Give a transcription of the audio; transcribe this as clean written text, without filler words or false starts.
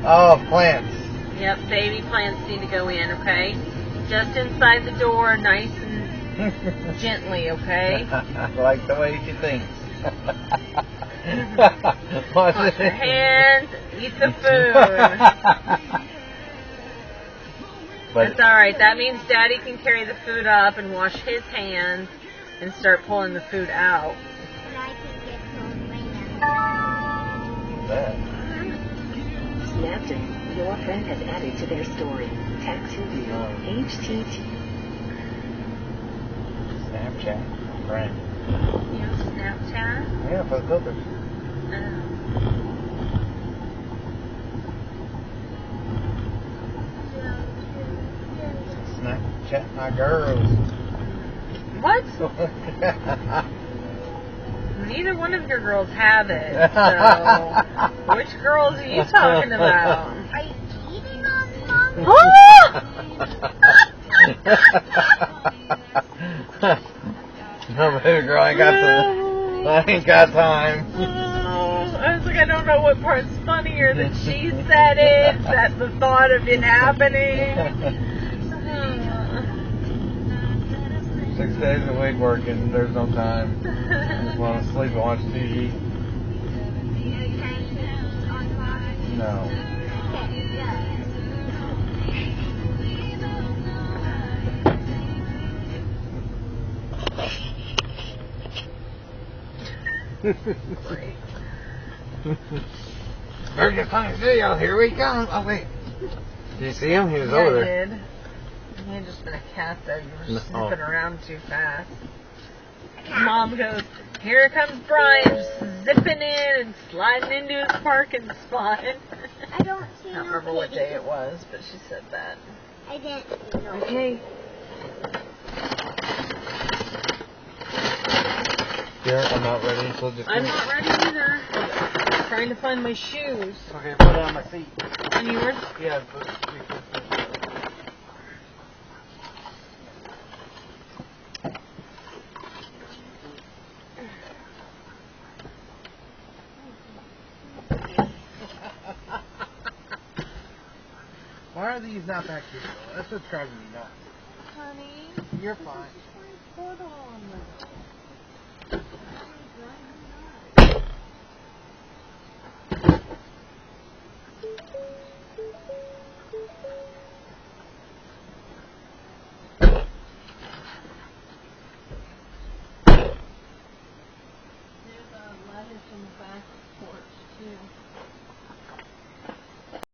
Oh, plants. Yep, baby plants need to go in, okay? Just inside the door, nice and gently, okay? I like the way she thinks. Wash your hands, eat the food. That's alright. That means Daddy can carry the food up and wash his hands and start pulling the food out. And I can get home right now. Snapchat. Your friend has added to their story. Tag to you. HTT. Snapchat. Friend. You know Snapchat? Yeah, for the filters. Snapchat my girls. What? Neither one of your girls have it, so which girls are you talking about? Are you cheating on me, Mom? No, baby girl, I ain't got time. I was like, I don't know what part's funnier, that she said it, that the thought of it happening. 6 days a week working, there's no time. I just want to sleep and watch TV. No. Great. Burger Punk video, here we come. Oh, wait. Did you see him? He was over there. I did. He had just been a cat, though. You were sniffing around too fast. Mom goes, here comes Brian, just zipping in and sliding into his parking spot. I don't see I don't remember what day it was, but she said that. I didn't see no. Okay. Yeah, I'm not ready. So just I'm not ready either. I'm trying to find my shoes. Okay, put it on my seat. And yours? Yeah, why are these not back here? That's what's driving me nuts. Honey. You're fine. Put on.